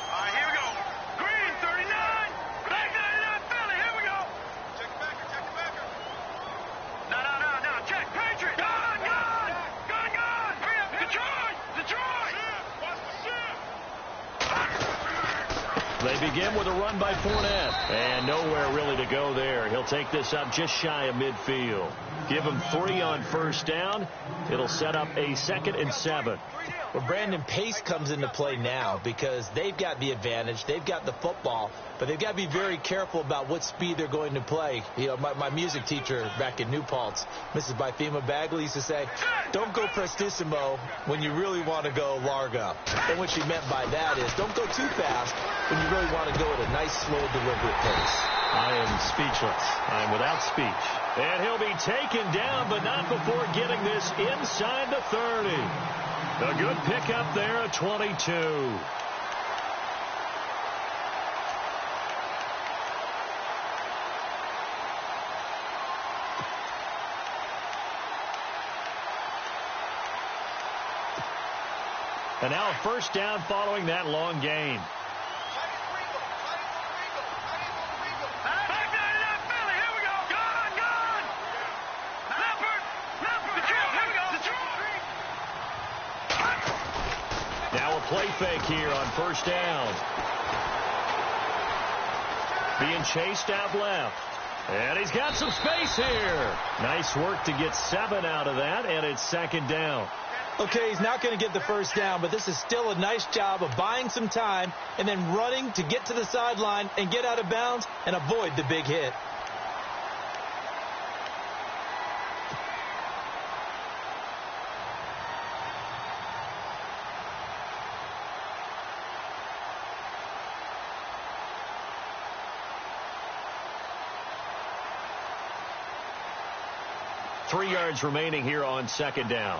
All right, here we go. Green 39. Black 99 Philly. Here we go. Check the backer. They begin with a run by Fournette. And nowhere really to go there. He'll take this up just shy of midfield. Give him 3 on first down. It'll set up a 2nd and 7. Well, Brandon, pace comes into play now because they've got the advantage. They've got the football, but they've got to be very careful about what speed they're going to play. You know, my music teacher back in New Paltz, Mrs. Bythema Bagley, used to say, don't go prestissimo when you really want to go largo. And what she meant by that is don't go too fast when you really want to go at a nice, slow, deliberate pace. I am speechless. I am without speech. And he'll be taken down, but not before getting this inside the 30. A good pickup there at 22. And now a first down following that long gain. Play fake here on first down. Being chased out left. And he's got some space here. Nice work to get 7 out of that, and it's 2nd down. Okay, he's not going to get the first down, but this is still a nice job of buying some time and then running to get to the sideline and get out of bounds and avoid the big hit. Three yards remaining here on 2nd down.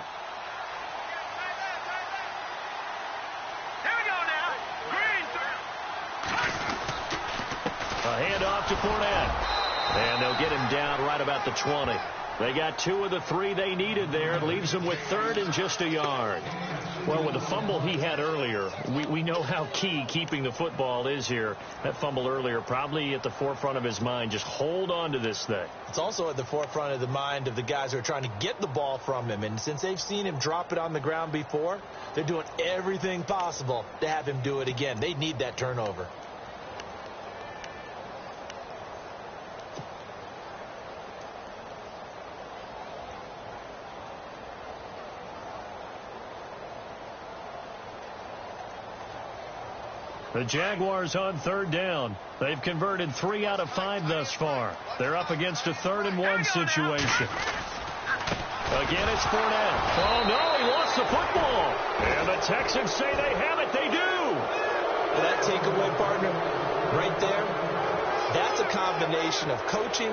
Here we go now. Green. A handoff to Fournette. And they'll get him down right about the 20. They got 2 of the 3 they needed there. It leaves them with 3rd and just a yard. Well, with the fumble he had earlier, we know how key keeping the football is here. That fumble earlier probably at the forefront of his mind. Just hold on to this thing. It's also at the forefront of the mind of the guys who are trying to get the ball from him. And since they've seen him drop it on the ground before, they're doing everything possible to have him do it again. They need that turnover. The Jaguars on 3rd down. They've converted 3 out of 5 thus far. They're up against a 3rd and 1 situation. Again, it's Fournette. Oh, no, he lost the football. And the Texans say they have it. They do. That takeaway, partner, right there, that's a combination of coaching,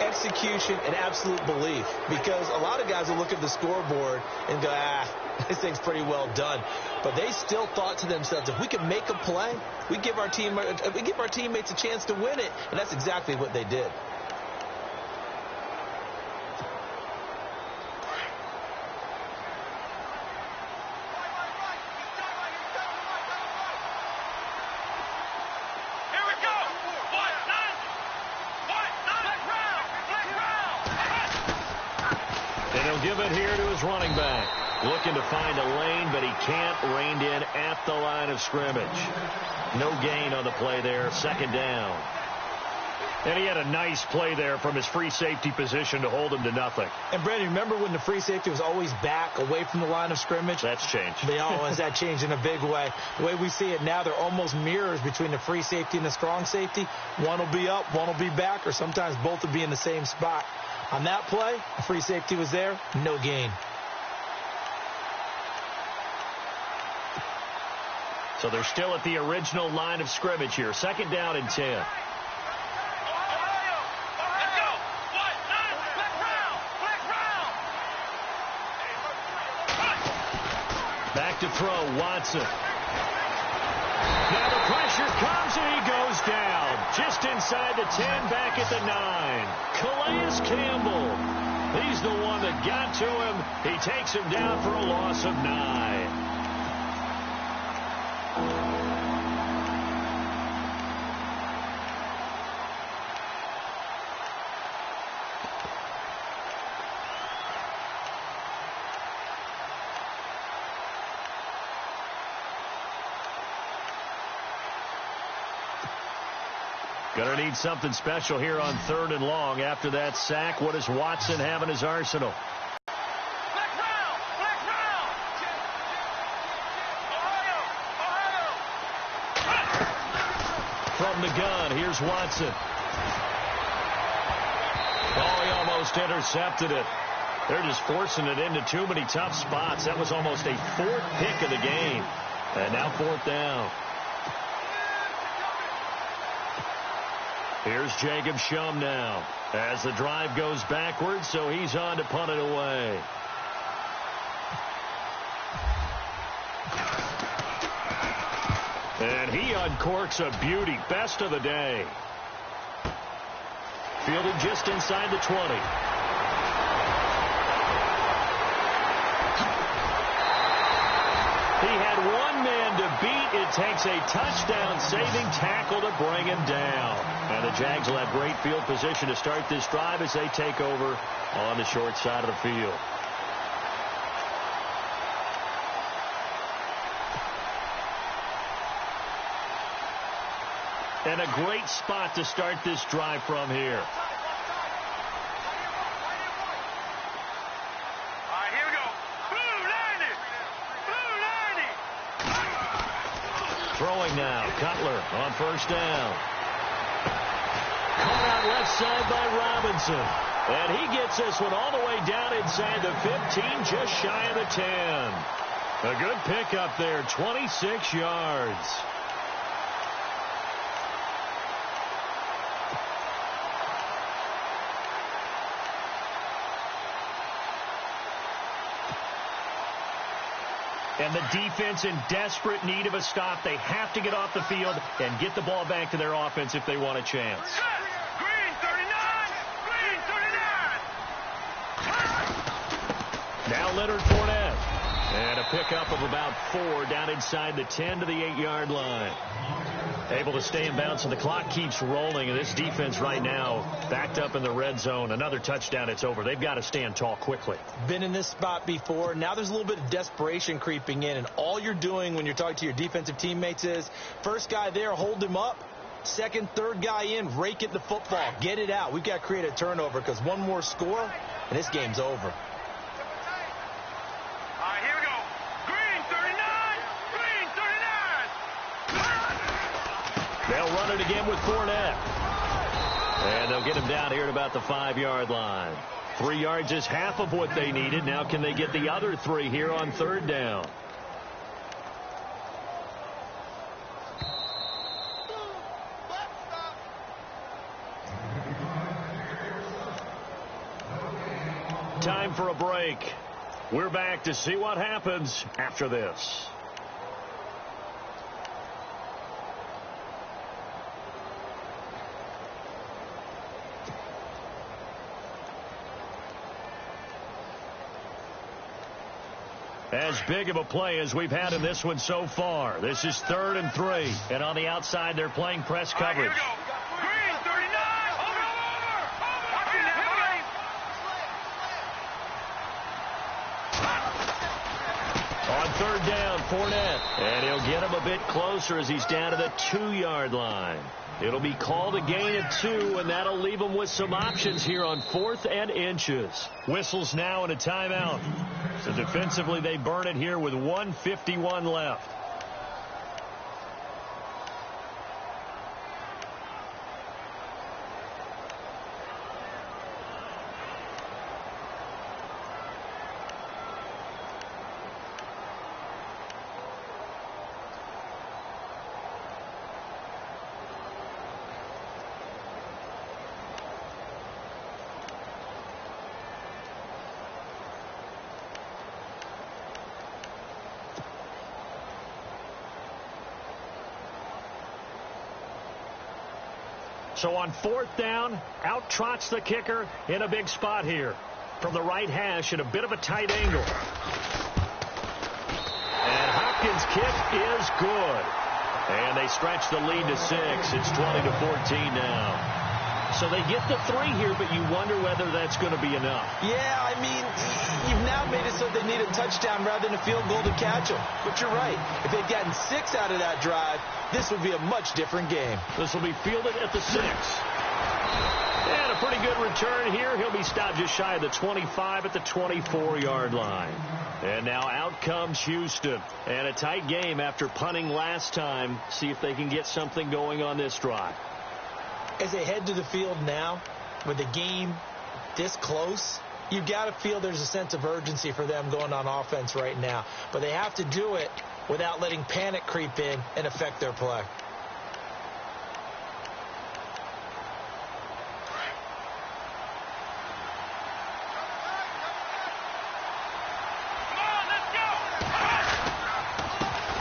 execution, and absolute belief. Because a lot of guys will look at the scoreboard and go, this thing's pretty well done. But they still thought to themselves, if we can make a play, we give our teammates a chance to win it. And that's exactly what they did. Give it here to his running back. Looking to find a lane, but he can't. Reined in at the line of scrimmage. No gain on the play there. 2nd down. And he had a nice play there from his free safety position to hold him to nothing. And, Brandon, remember when the free safety was always back away from the line of scrimmage? That's changed. That changed in a big way. The way we see it now, they're almost mirrors between the free safety and the strong safety. One will be up, one will be back, or sometimes both will be in the same spot. On that play, the free safety was there, no gain. So they're still at the original line of scrimmage here. 2nd down and 10. Back to throw, Watson. Now the pressure comes and he goes down. Just inside the 10, back at the 9. Calais Campbell. He's the one that got to him. He takes him down for a loss of 9. Going to need something special here on 3rd and long. After that sack, what does Watson have in his arsenal? From the gun, here's Watson. Oh, he almost intercepted it. They're just forcing it into too many tough spots. That was almost a 4th pick of the game. And now 4th down. Here's Jacob Shum now as the drive goes backwards, so he's on to punt it away. And he uncorks a beauty. Best of the day. Fielded just inside the 20. He had one man to beat. It takes a touchdown-saving tackle to bring him down. And the Jags will have great field position to start this drive as they take over on the short side of the field. And a great spot to start this drive from here. All right, here we go. Blue 90. Blue 90. Throwing now. Cutler on 1st down. Caught out left side by Robinson. And he gets this one all the way down inside the 15, just shy of the 10. A good pickup there, 26 yards. And the defense in desperate need of a stop. They have to get off the field and get the ball back to their offense if they want a chance. Green 39. Green 39. Now Leonard Fournette. And a pickup of about 4 down inside the 10 to the 8-yard line. Able to stay in bounds, and the clock keeps rolling. And this defense right now backed up in the red zone. Another touchdown, it's over. They've got to stand tall quickly. Been in this spot before. Now there's a little bit of desperation creeping in. And all you're doing when you're talking to your defensive teammates is, first guy there, hold him up. Second, third guy in, rake it the football. Get it out. We've got to create a turnover because one more score, and this game's over. They'll run it again with Fournette. And they'll get him down here at about the 5-yard line. 3 yards is half of what they needed. Now can they get the other 3 here on 3rd down? Time for a break. We're back to see what happens after this. As big of a play as we've had in this one so far. This is 3rd and 3. And on the outside, they're playing press coverage. Green 39. Over. On 3rd down, Fournette. And he'll get him a bit closer as he's down to the 2-yard line. It'll be called a gain of 2, and that'll leave them with some options here on 4th and inches. Whistles now and a timeout. So defensively, they burn it here with 1:51 left. So on 4th down, out trots the kicker in a big spot here. From the right hash at a bit of a tight angle. And Hopkins' kick is good. And they stretch the lead to 6. It's 20-14 now. So they get the 3 here, but you wonder whether that's going to be enough. Yeah, I mean, you've now made it so they need a touchdown rather than a field goal to catch them. But you're right. If they'd gotten 6 out of that drive, this would be a much different game. This will be fielded at the 6. And a pretty good return here. He'll be stopped just shy of the 25 at the 24-yard line. And now out comes Houston. And a tight game after punting last time. See if they can get something going on this drive. As they head to the field now, with the game this close, you've got to feel there's a sense of urgency for them going on offense right now. But they have to do it without letting panic creep in and affect their play.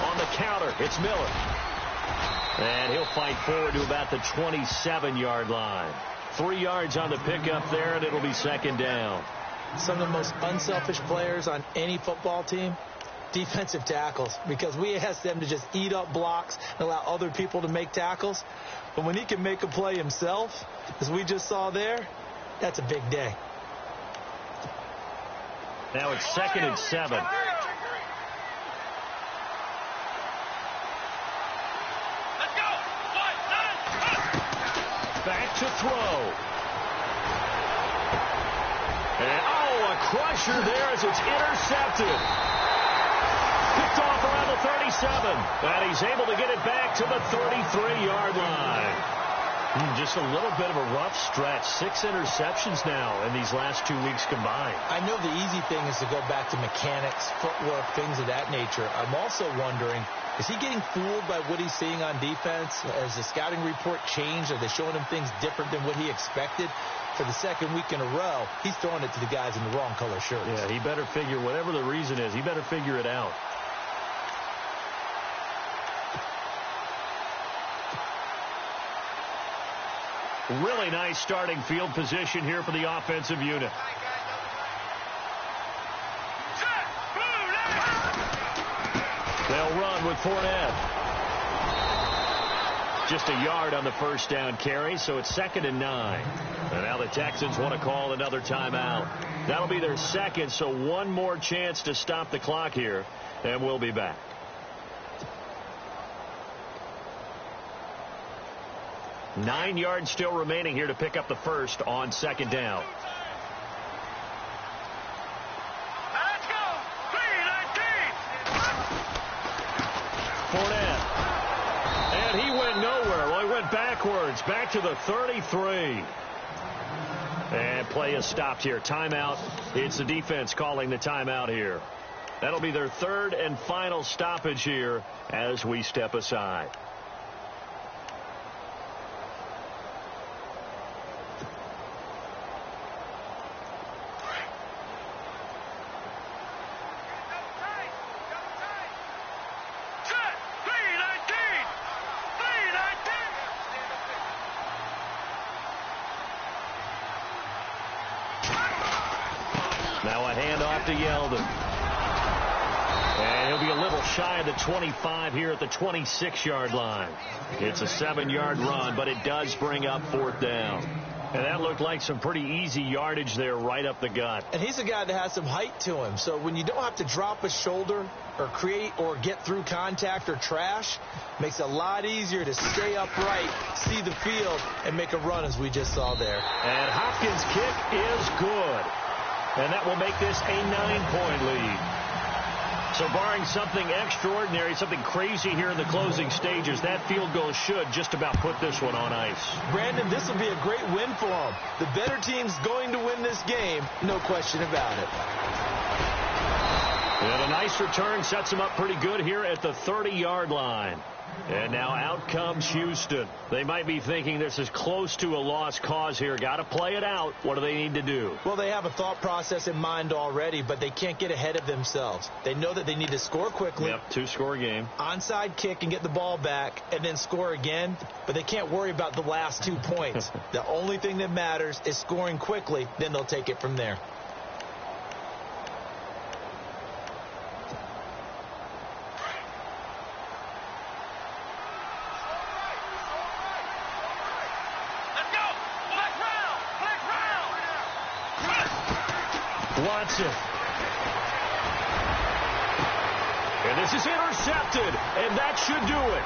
On the counter, it's Miller. And he'll fight forward to about the 27-yard line. 3 yards on the pickup there, and it'll be second down. Some of the most unselfish players on any football team, defensive tackles, because we ask them to just eat up blocks and allow other people to make tackles. But when he can make a play himself, as we just saw there, that's a big day. Now it's 2nd and 7. Back to throw. And, a crusher there as it's intercepted. Picked off around the 37. And he's able to get it back to the 33-yard line. Just a little bit of a rough stretch. 6 interceptions now in these last 2 weeks combined. I know the easy thing is to go back to mechanics, footwork, things of that nature. I'm also wondering, is he getting fooled by what he's seeing on defense? Has the scouting report changed? Are they showing him things different than what he expected? For the second week in a row, he's throwing it to the guys in the wrong color shirts. Yeah, he better figure, whatever the reason is, he better figure it out. Really nice starting field position here for the offensive unit. They'll run with Fournette. Just a yard on the first down carry, so it's 2nd and 9. And now the Texans want to call another timeout. That'll be their second, so one more chance to stop the clock here, and we'll be back. Nine yards still remaining here to pick up the first on second down. Let's go. 3-19. Fournette. And he went nowhere. Well, he went backwards. Back to the 33. And play is stopped here. Timeout. It's the defense calling the timeout here. That'll be their third and final stoppage here as we step aside. Now a handoff to Yeldon. And he'll be a little shy of the 25 here at the 26-yard line. It's a 7-yard run, but it does bring up fourth down. And that looked like some pretty easy yardage there right up the gut. And he's a guy that has some height to him. So when you don't have to drop a shoulder or create or get through contact or trash, makes it a lot easier to stay upright, see the field, and make a run as we just saw there. And Hopkins' kick is good. And that will make this a 9-point lead. So barring something extraordinary, something crazy here in the closing stages, that field goal should just about put this one on ice. Brandon, this will be a great win for them. The better team's going to win this game, no question about it. And a nice return sets them up pretty good here at the 30-yard line. And now out comes Houston. They might be thinking this is close to a lost cause here. Got to play it out. What do they need to do? Well, they have a thought process in mind already, but they can't get ahead of themselves. They know that they need to score quickly. Yep, 2-score game. Onside kick and get the ball back and then score again, but they can't worry about the last 2 points. The only thing that matters is scoring quickly, then they'll take it from there. Watson. And this is intercepted, and that should do it.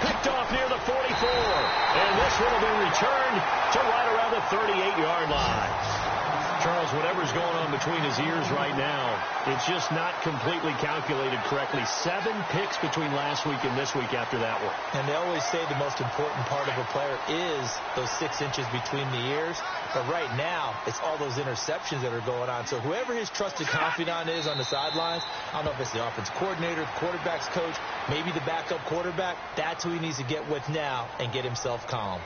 Picked off near the 44. And this one will be returned to right around the 38-yard line. Charles, whatever's going on between his ears right now, it's just not completely calculated correctly. 7 picks between last week and this week after that one. And they always say the most important part of a player is those 6 inches between the ears. But right now, it's all those interceptions that are going on. So whoever his trusted confidant is on the sidelines, I don't know if it's the offensive coordinator, the quarterback's coach, maybe the backup quarterback, that's who he needs to get with now and get himself calm.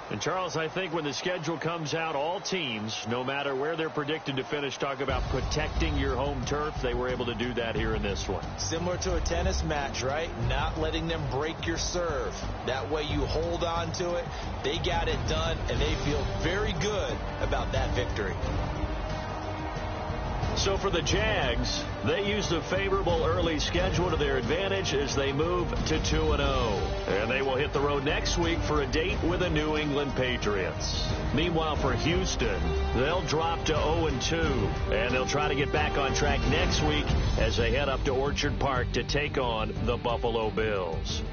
And, Charles, I think when the schedule comes out, all teams, no matter where they're predicted to finish, talk about protecting your home turf. They were able to do that here in this one. Similar to a tennis match, right? Not letting them break your serve. That way you hold on to it. They got it done, and they feel very good about that victory. So for the Jags, they used a favorable early schedule to their advantage as they move to 2-0. And they will hit the road next week for a date with the New England Patriots. Meanwhile, for Houston, they'll drop to 0-2. And they'll try to get back on track next week as they head up to Orchard Park to take on the Buffalo Bills.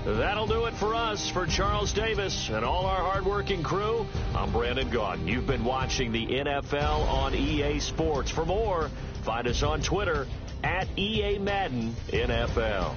That'll do it for us. For Charles Davis and all our hardworking crew, I'm Brandon Gaudin. You've been watching the NFL on EA Sports. For more, find us on Twitter @EA Madden NFL.